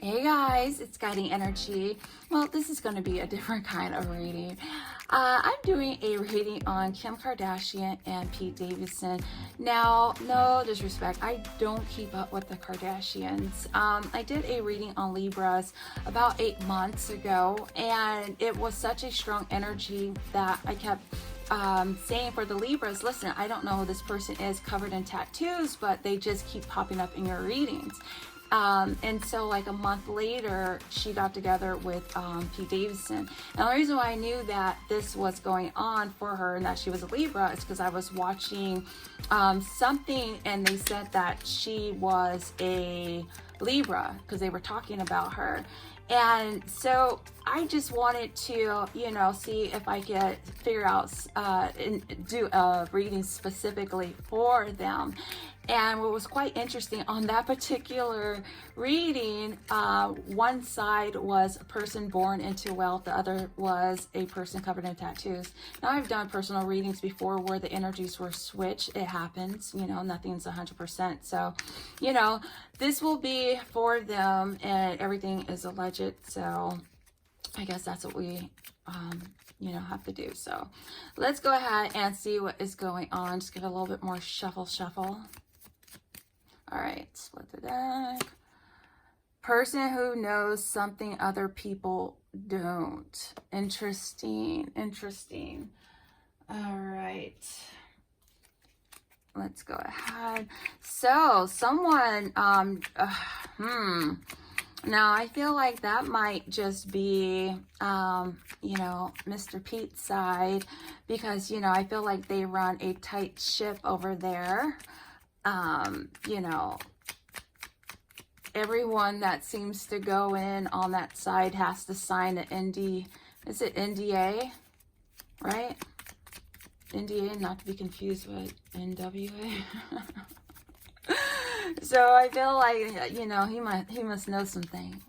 Hey guys, it's Guiding Energy. Well, this is going to be a different kind of reading. I'm doing a reading on Kim Kardashian and Pete Davidson. Now, no disrespect, I don't keep up with the Kardashians. I did a reading on Libras about 8 months ago, and it was such a strong energy that I kept saying for the Libras, listen, I don't know who this person is covered in tattoos, but they just keep popping up in your readings. And so like a month later, she got together with Pete Davidson. And the reason why I knew that this was going on for her and that she was a Libra is because I was watching something and they said that she was a Libra because they were talking about her. And so I just wanted to, see if I could figure out and do a reading specifically for them. And what was quite interesting on that particular reading, one side was a person born into wealth, the other was a person covered in tattoos. Now, I've done personal readings before where the energies were switched. It happens, nothing's 100%. So, this will be for them and everything is alleged. So I guess that's what we, have to do. So let's go ahead and see what is going on. Just give it a little bit more shuffle. All right, split the deck. Person who knows something other people don't. Interesting. All right. Let's go ahead. So someone, now I feel like that might just be, Mr. Pete's side because, I feel like they run a tight ship over there. Everyone that seems to go in on that side has to sign an is it NDA, right? NDA, not to be confused with NWA. So I feel like, he must know some things.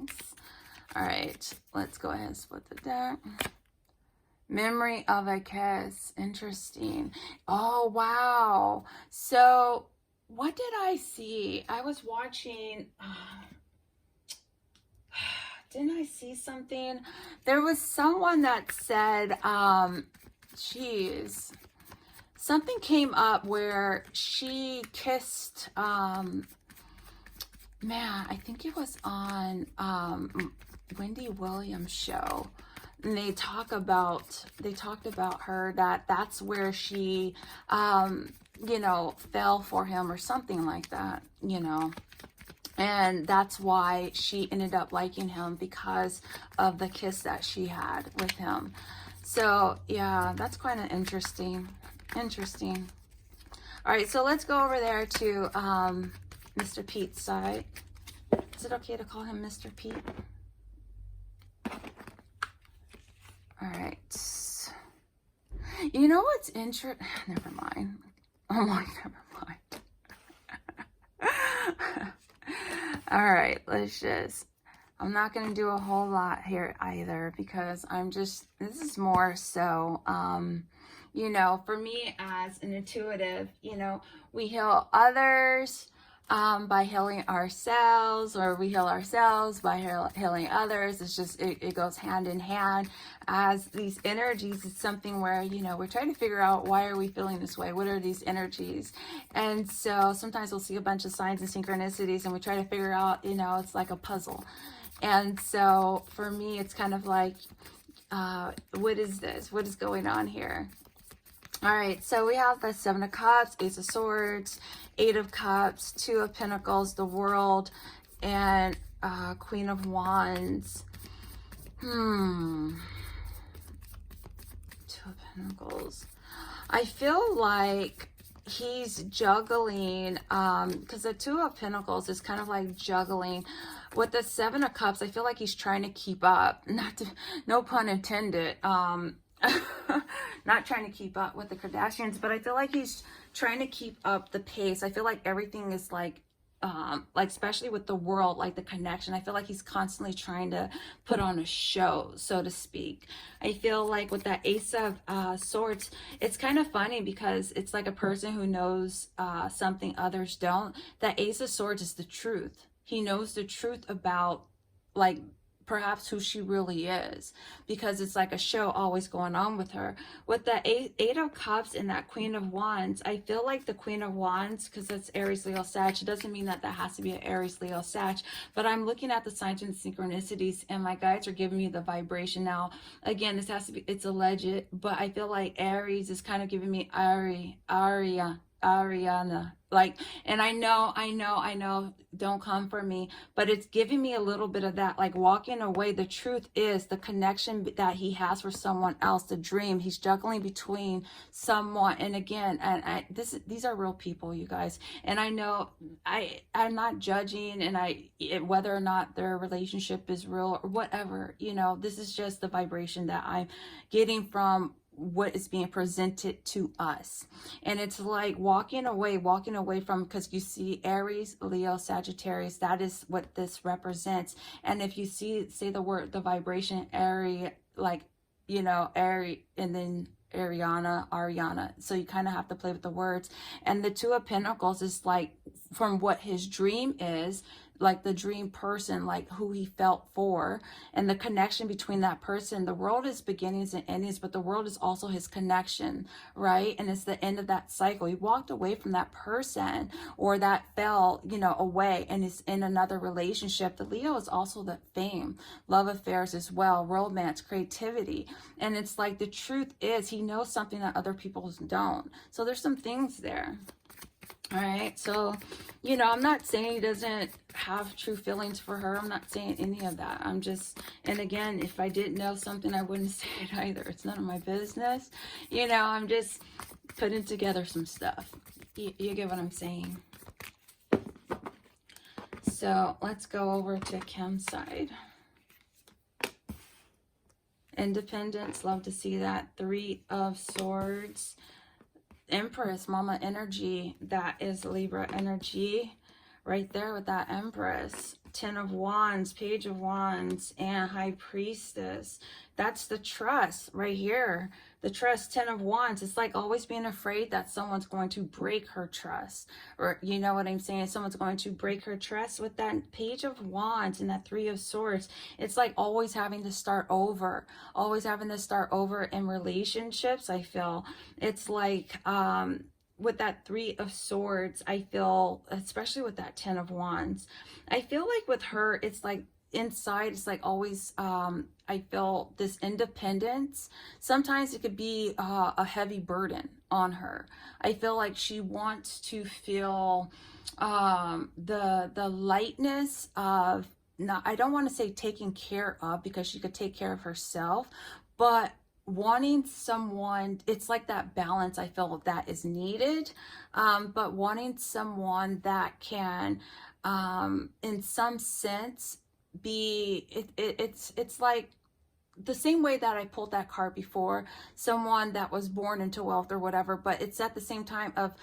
All right, let's go ahead and split the deck. Memory of a kiss. Interesting. Oh, wow. So what did I see? I was watching, didn't I see something? There was someone that said, something came up where she kissed, I think it was on Wendy Williams' show. And they talked about her, that's where she, fell for him or something like that, and that's why she ended up liking him because of the kiss that she had with him. So yeah, that's kind of interesting. All right, so let's go over there to Mr. Pete's side. Is it okay to call him Mr. Pete? All right. You know what's interesting? Never mind. I'm like, never mind. All right, I'm not going to do a whole lot here either because this is more so, for me as an intuitive, we heal others by healing ourselves, or we heal ourselves by healing others. It's just, it goes hand in hand. As these energies, it's something where, we're trying to figure out, why are we feeling this way? What are these energies? And so sometimes we'll see a bunch of signs and synchronicities and we try to figure out, it's like a puzzle. And so for me, it's kind of like, what is this? What is going on here? All right, so we have the Seven of Cups, Ace of Swords, Eight of Cups, Two of Pentacles, the World, and Queen of Wands. Two of Pentacles. I feel like he's juggling, because the Two of Pentacles is kind of like juggling. With the Seven of Cups, I feel like he's trying to keep up. No pun intended. Not trying to keep up with the Kardashians, but I feel like he's trying to keep up the pace. I feel like everything is like especially with the world, like the connection, I feel like he's constantly trying to put on a show, so to speak. I feel like with that Ace of Swords, it's kind of funny because it's like a person who knows something others don't. That Ace of Swords is the truth. He knows the truth about like perhaps who she really is, because it's like a show always going on with her. With the eight of cups and that Queen of Wands, I feel like the Queen of Wands, because it's Aries, Leo, Sag, it doesn't mean that that has to be an Aries, Leo, Sag, but I'm looking at the signs and synchronicities, and my guides are giving me the vibration. Now again, this has to be, it's alleged, but I feel like Aries is kind of giving me Ariana, like, and I know, don't come for me, but it's giving me a little bit of that, like walking away. The truth is the connection that he has for someone else, the dream, he's juggling between someone, and again, and these are real people, you guys, and I know I'm not judging, and whether or not their relationship is real or whatever, you know, this is just the vibration that I'm getting from what is being presented to us. And it's like walking away from, because you see Aries, Leo, Sagittarius, that is what this represents. And if you say the word, the vibration Aries, like, you know, Aries, and then Ariana, so you kind of have to play with the words. And the Two of Pentacles is like from what his dream is, like the dream person, like who he felt for, and the connection between that person. The world is beginnings and endings, but the world is also his connection, right? And it's the end of that cycle. He walked away from that person, or that fell, you know, away, and is in another relationship. The Leo is also the fame, love affairs as well, romance, creativity. And it's like the truth is he knows something that other people don't. So there's some things there. All right, so, you know, I'm not saying he doesn't have true feelings for her. I'm not saying any of that. I'm just, and again, if I didn't know something, I wouldn't say it either. It's none of my business. You know, I'm just putting together some stuff. You get what I'm saying? So let's go over to Kim's side. Independence, love to see that. Three of Swords. Empress, mama energy, that is Libra energy right there with that Empress. 10 of Wands, Page of Wands, and High Priestess. That's the trust right here. The trust, 10 of Wands. It's like always being afraid that someone's going to break her trust. Or, you know what I'm saying? Someone's going to break her trust. With that Page of Wands and that Three of Swords, it's like always having to start over. Always having to start over in relationships, I feel. It's like, with that Three of Swords, I feel, especially with that 10 of Wands, I feel like with her, it's like inside, it's like always, I feel this independence. Sometimes it could be a heavy burden on her. I feel like she wants to feel the lightness of, not, I don't want to say taken care of, because she could take care of herself, but wanting someone, it's like that balance I feel that is needed, but wanting someone that can, in some sense, be, it's like the same way that I pulled that card before, someone that was born into wealth or whatever, but it's at the same time of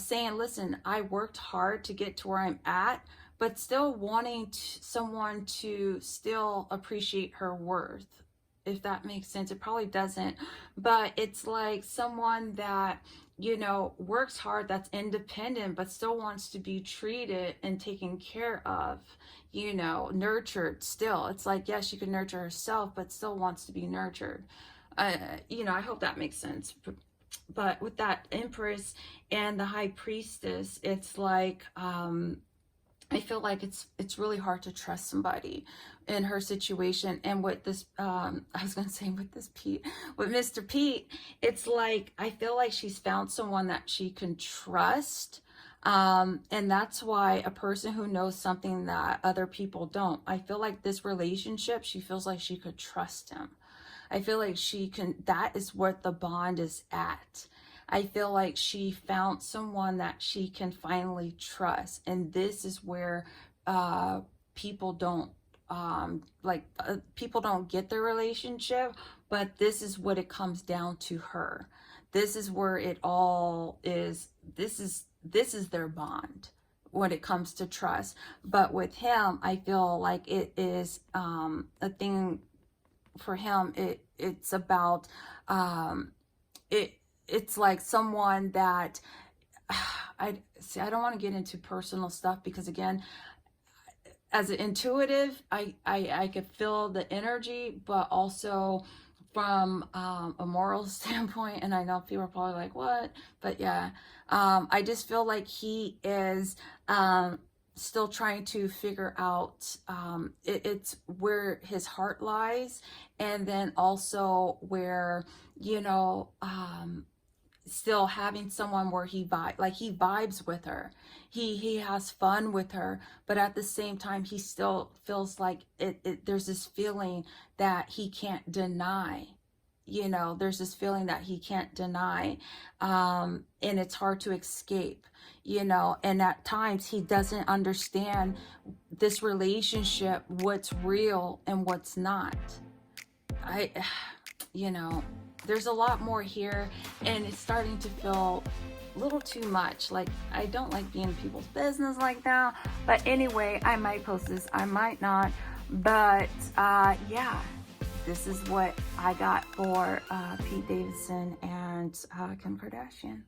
saying, listen, I worked hard to get to where I'm at, but still wanting someone to still appreciate her worth. If that makes sense. It probably doesn't, but it's like someone that, you know, works hard, that's independent, but still wants to be treated and taken care of, you know, nurtured still. It's like, yes, she can nurture herself, but still wants to be nurtured. You know, I hope that makes sense. But with that Empress and the High Priestess, it's like, I feel like it's really hard to trust somebody in her situation. And with this, I was going to say with Mr. Pete, it's like, I feel like she's found someone that she can trust. And that's why a person who knows something that other people don't, I feel like this relationship, she feels like she could trust him. I feel like she can, that is what the bond is at. I feel like she found someone that she can finally trust. And this is where people don't, people don't get the relationship, but this is what it comes down to her. This is where it all is. This is their bond when it comes to trust. But with him, I feel like it is a thing for him. It's about, it's like someone that I don't want to get into personal stuff, because again, as an intuitive, I could feel the energy, but also from a moral standpoint, and I know people are probably like, what? But yeah, I just feel like he is still trying to figure out, it's where his heart lies, and then also where, you know, still having someone where he vibes with her, he has fun with her, but at the same time he still feels like there's this feeling that he can't deny. You know, there's this feeling that he can't deny, and it's hard to escape, you know, and at times he doesn't understand this relationship, what's real and what's not. You know, there's a lot more here, and it's starting to feel a little too much. Like, I don't like being in people's business like that. But anyway, I might post this, I might not. But yeah, this is what I got for Pete Davidson and Kim Kardashian.